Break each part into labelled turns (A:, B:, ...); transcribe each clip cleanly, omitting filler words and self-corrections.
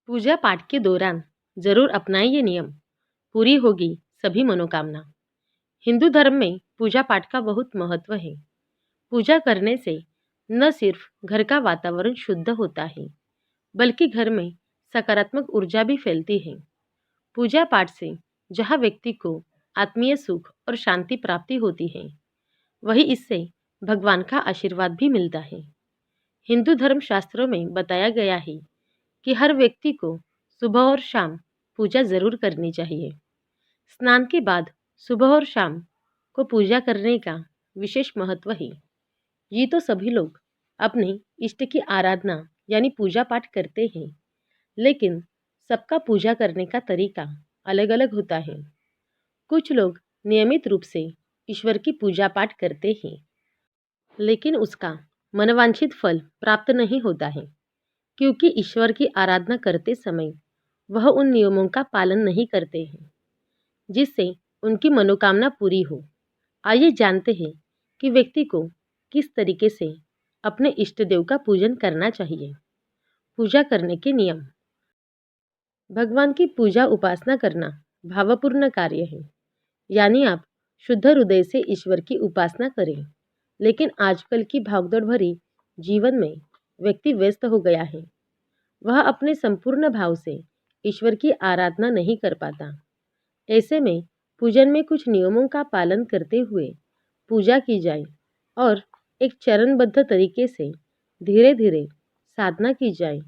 A: पूजा पाठ के दौरान जरूर अपनाएं ये नियम, पूरी होगी सभी मनोकामना। हिंदू धर्म में पूजा पाठ का बहुत महत्व है। पूजा करने से न सिर्फ घर का वातावरण शुद्ध होता है, बल्कि घर में सकारात्मक ऊर्जा भी फैलती है। पूजा पाठ से जहाँ व्यक्ति को आत्मीय सुख और शांति प्राप्ति होती है, वही इससे भगवान का आशीर्वाद भी मिलता है। हिंदू धर्म शास्त्रों में बताया गया है कि हर व्यक्ति को सुबह और शाम पूजा जरूर करनी चाहिए। स्नान के बाद सुबह और शाम को पूजा करने का विशेष महत्व है। ये तो सभी लोग अपने इष्ट की आराधना यानी पूजा पाठ करते हैं, लेकिन सबका पूजा करने का तरीका अलग-अलग होता है। कुछ लोग नियमित रूप से ईश्वर की पूजा पाठ करते हैं, लेकिन उसका मनवांछित फल प्राप्त नहीं होता है, क्योंकि ईश्वर की आराधना करते समय वह उन नियमों का पालन नहीं करते हैं जिससे उनकी मनोकामना पूरी हो। आइए जानते हैं कि व्यक्ति को किस तरीके से अपने इष्ट देव का पूजन करना चाहिए। पूजा करने के नियम। भगवान की पूजा उपासना करना भावपूर्ण कार्य है, यानी आप शुद्ध हृदय से ईश्वर की उपासना करें। लेकिन आजकल की भागदौड़ भरी जीवन में व्यक्ति व्यस्त हो गया है। वह अपने संपूर्ण भाव से ईश्वर की आराधना नहीं कर पाता। ऐसे में पूजन में कुछ नियमों का पालन करते हुए पूजा की जाए और एक चरणबद्ध तरीके से धीरे धीरे साधना की जाए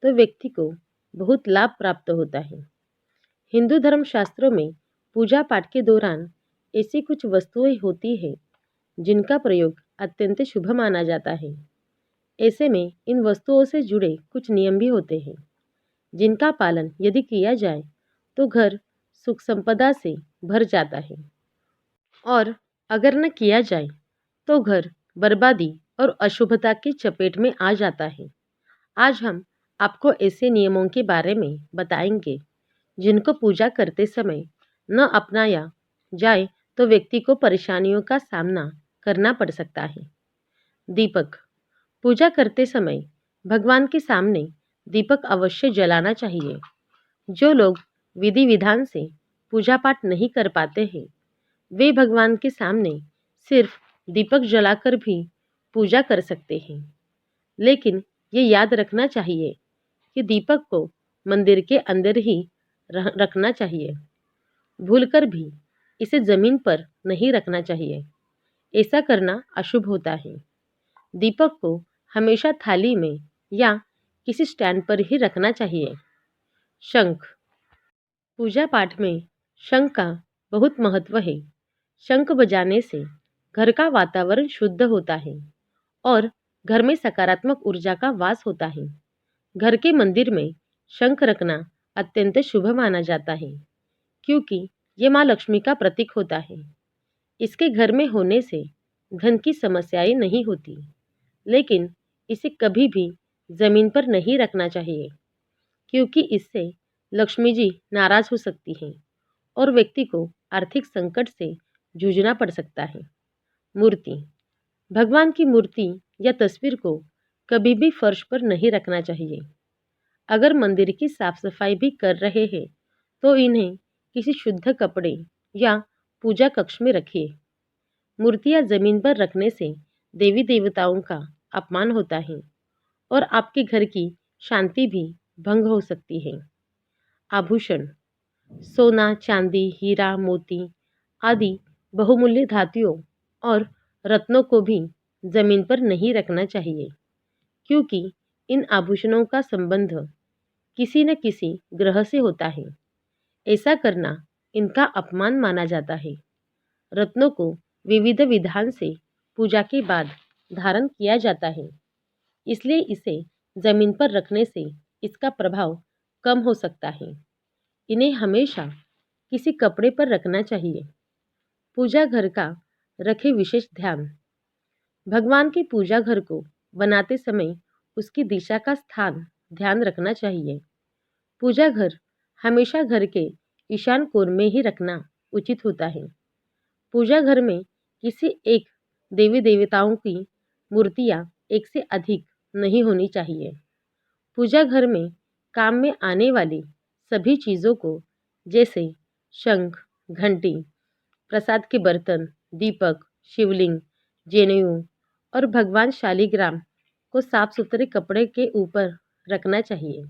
A: तो व्यक्ति को बहुत लाभ प्राप्त होता है। हिंदू धर्म शास्त्रों में पूजा पाठ के दौरान ऐसी कुछ वस्तुएं होती हैं जिनका प्रयोग अत्यंत शुभ माना जाता है। ऐसे में इन वस्तुओं से जुड़े कुछ नियम भी होते हैं जिनका पालन यदि किया जाए तो घर सुख संपदा से भर जाता है, और अगर न किया जाए तो घर बर्बादी और अशुभता की चपेट में आ जाता है। आज हम आपको ऐसे नियमों के बारे में बताएंगे जिनको पूजा करते समय न अपनाया जाए तो व्यक्ति को परेशानियों का सामना करना पड़ सकता है। दीपक। पूजा करते समय भगवान के सामने दीपक अवश्य जलाना चाहिए। जो लोग विधि विधान से पूजा पाठ नहीं कर पाते हैं, वे भगवान के सामने सिर्फ दीपक जलाकर भी पूजा कर सकते हैं। लेकिन ये याद रखना चाहिए कि दीपक को मंदिर के अंदर ही रखना चाहिए। भूलकर भी इसे जमीन पर नहीं रखना चाहिए। ऐसा करना अशुभ होता है। दीपक को हमेशा थाली में या किसी स्टैंड पर ही रखना चाहिए। शंख। पूजा पाठ में शंख का बहुत महत्व है। शंख बजाने से घर का वातावरण शुद्ध होता है और घर में सकारात्मक ऊर्जा का वास होता है। घर के मंदिर में शंख रखना अत्यंत शुभ माना जाता है, क्योंकि ये माँ लक्ष्मी का प्रतीक होता है। इसके घर में होने से धन की समस्याएं नहीं होती, लेकिन इसे कभी भी जमीन पर नहीं रखना चाहिए, क्योंकि इससे लक्ष्मी जी नाराज हो सकती हैं और व्यक्ति को आर्थिक संकट से जूझना पड़ सकता है। मूर्ति। भगवान की मूर्ति या तस्वीर को कभी भी फर्श पर नहीं रखना चाहिए। अगर मंदिर की साफ सफाई भी कर रहे हैं तो इन्हें किसी शुद्ध कपड़े या पूजा कक्ष में रखिए। मूर्तियां जमीन पर रखने से देवी देवताओं का अपमान होता है और आपके घर की शांति भी भंग हो सकती है। आभूषण। सोना, चांदी, हीरा, मोती आदि बहुमूल्य धातुओं और रत्नों को भी जमीन पर नहीं रखना चाहिए, क्योंकि इन आभूषणों का संबंध किसी न किसी ग्रह से होता है। ऐसा करना इनका अपमान माना जाता है। रत्नों को विविध विधान से पूजा के बाद धारण किया जाता है, इसलिए इसे जमीन पर रखने से इसका प्रभाव कम हो सकता है। इन्हें हमेशा किसी कपड़े पर रखना चाहिए। पूजा घर का रखे विशेष ध्यान। भगवान के पूजा घर को बनाते समय उसकी दिशा का स्थान ध्यान रखना चाहिए। पूजा घर हमेशा घर के ईशान कोण में ही रखना उचित होता है। पूजा घर में किसी एक देवी देवताओं की मूर्तियाँ एक से अधिक नहीं होनी चाहिए। पूजा घर में काम में आने वाली सभी चीज़ों को, जैसे शंख, घंटी, प्रसाद के बर्तन, दीपक, शिवलिंग, जनेऊ और भगवान शालिग्राम को साफ सुथरे कपड़े के ऊपर रखना चाहिए।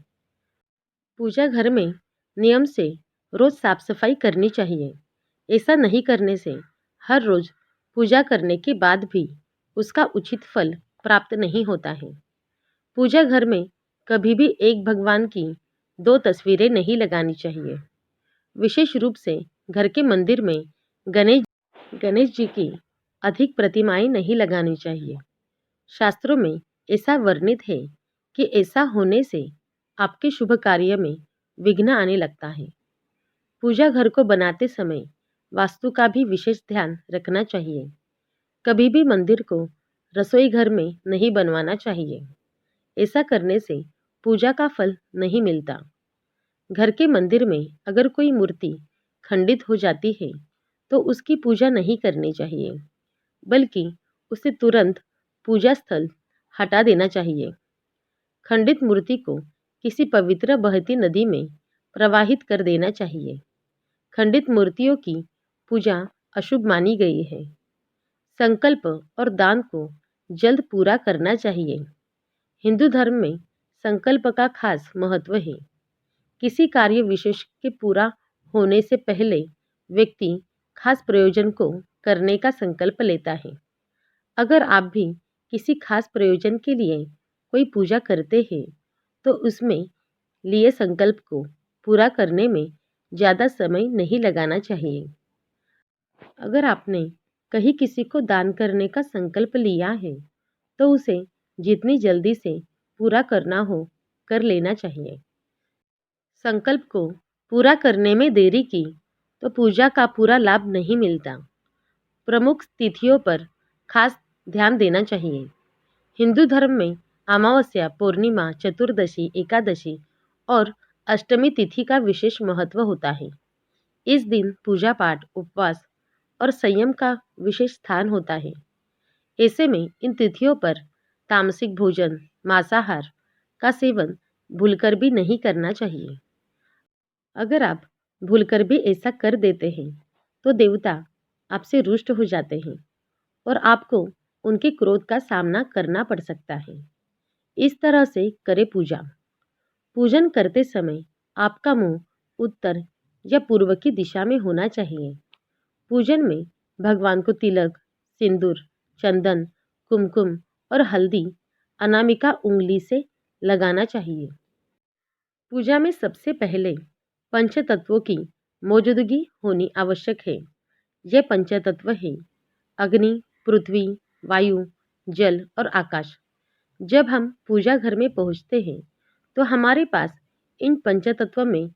A: पूजा घर में नियम से रोज साफ सफाई करनी चाहिए। ऐसा नहीं करने से हर रोज पूजा करने के बाद भी उसका उचित फल प्राप्त नहीं होता है। पूजा घर में कभी भी एक भगवान की दो तस्वीरें नहीं लगानी चाहिए। विशेष रूप से घर के मंदिर में गणेश गणेश जी की अधिक प्रतिमाएं नहीं लगानी चाहिए। शास्त्रों में ऐसा वर्णित है कि ऐसा होने से आपके शुभ कार्य में विघ्न आने लगता है। पूजा घर को बनाते समय वास्तु का भी विशेष ध्यान रखना चाहिए। कभी भी मंदिर को रसोई घर में नहीं बनवाना चाहिए। ऐसा करने से पूजा का फल नहीं मिलता। घर के मंदिर में अगर कोई मूर्ति खंडित हो जाती है तो उसकी पूजा नहीं करनी चाहिए, बल्कि उसे तुरंत पूजा स्थल हटा देना चाहिए। खंडित मूर्ति को किसी पवित्र बहती नदी में प्रवाहित कर देना चाहिए। खंडित मूर्तियों की पूजा अशुभ मानी गई है। संकल्प और दान को जल्द पूरा करना चाहिए। हिंदू धर्म में संकल्प का खास महत्व है। किसी कार्य विशेष के पूरा होने से पहले व्यक्ति खास प्रयोजन को करने का संकल्प लेता है। अगर आप भी किसी खास प्रयोजन के लिए कोई पूजा करते हैं तो उसमें लिए संकल्प को पूरा करने में ज़्यादा समय नहीं लगाना चाहिए। अगर आपने कहीं किसी को दान करने का संकल्प लिया है तो उसे जितनी जल्दी से पूरा करना हो कर लेना चाहिए। संकल्प को पूरा करने में देरी की तो पूजा का पूरा लाभ नहीं मिलता। प्रमुख तिथियों पर खास ध्यान देना चाहिए। हिंदू धर्म में अमावस्या, पूर्णिमा, चतुर्दशी, एकादशी और अष्टमी तिथि का विशेष महत्व होता है। इस दिन पूजा पाठ, उपवास और संयम का विशेष स्थान होता है। ऐसे में इन तिथियों पर तामसिक भोजन, मांसाहार का सेवन भूलकर भी नहीं करना चाहिए। अगर आप भूलकर भी ऐसा कर देते हैं तो देवता आपसे रुष्ट हो जाते हैं और आपको उनके क्रोध का सामना करना पड़ सकता है। इस तरह से करें पूजा। पूजन करते समय आपका मुंह उत्तर या पूर्व की दिशा में होना चाहिए। पूजन में भगवान को तिलक, सिंदूर, चंदन, कुमकुम और हल्दी अनामिका उंगली से लगाना चाहिए। पूजा में सबसे पहले पंचतत्वों की मौजूदगी होनी आवश्यक है। ये पंचतत्व है अग्नि, पृथ्वी, वायु, जल और आकाश। जब हम पूजा घर में पहुंचते हैं तो हमारे पास इन पंचतत्व में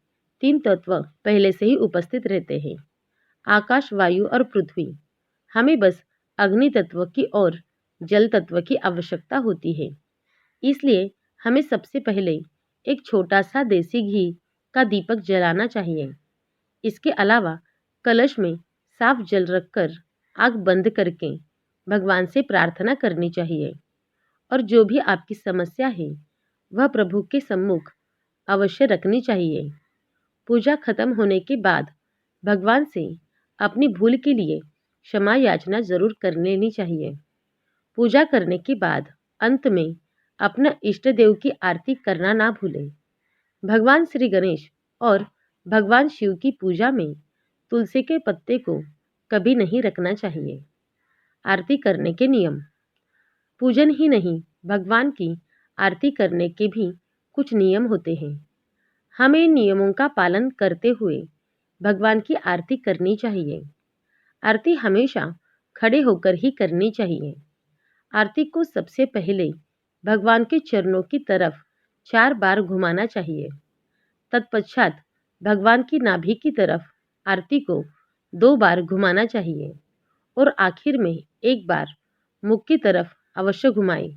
A: तीन तत्व पहले से ही उपस्थित रहते हैं, आकाश, वायु और पृथ्वी। हमें बस अग्नि तत्व की और जल तत्व की आवश्यकता होती है। इसलिए हमें सबसे पहले एक छोटा सा देसी घी का दीपक जलाना चाहिए। इसके अलावा कलश में साफ जल रखकर आग बंद करके भगवान से प्रार्थना करनी चाहिए और जो भी आपकी समस्या है वह प्रभु के सम्मुख अवश्य रखनी चाहिए। पूजा खत्म होने के बाद भगवान से अपनी भूल के लिए क्षमा याचना जरूर कर लेनी चाहिए। पूजा करने के बाद अंत में अपना इष्ट देव की आरती करना ना भूलें। भगवान श्री गणेश और भगवान शिव की पूजा में तुलसी के पत्ते को कभी नहीं रखना चाहिए। आरती करने के नियम। पूजन ही नहीं, भगवान की आरती करने के भी कुछ नियम होते हैं। हमें इन नियमों का पालन करते हुए भगवान की आरती करनी चाहिए। आरती हमेशा खड़े होकर ही करनी चाहिए। आरती को सबसे पहले भगवान के चरणों की तरफ 4 बार घुमाना चाहिए। तत्पश्चात भगवान की नाभि की तरफ आरती को 2 बार घुमाना चाहिए और आखिर में 1 बार मुख की तरफ अवश्य घुमाएं।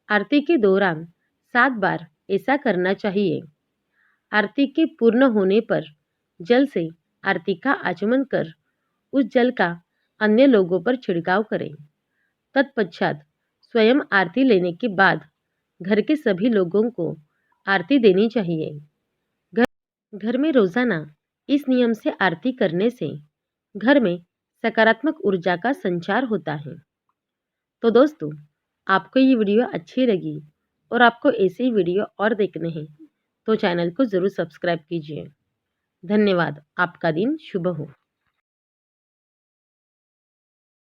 A: आरती के दौरान 7 बार ऐसा करना चाहिए। आरती के पूर्ण होने पर जल से आरती का आचमन कर उस जल का अन्य लोगों पर छिड़काव करें। तत्पश्चात स्वयं आरती लेने के बाद घर के सभी लोगों को आरती देनी चाहिए। घर में रोजाना इस नियम से आरती करने से घर में सकारात्मक ऊर्जा का संचार होता है। तो दोस्तों, आपको ये वीडियो अच्छी लगी और आपको ऐसे ही वीडियो और देखने हैं तो चैनल को ज़रूर सब्सक्राइब कीजिए। धन्यवाद। आपका दिन शुभ हो।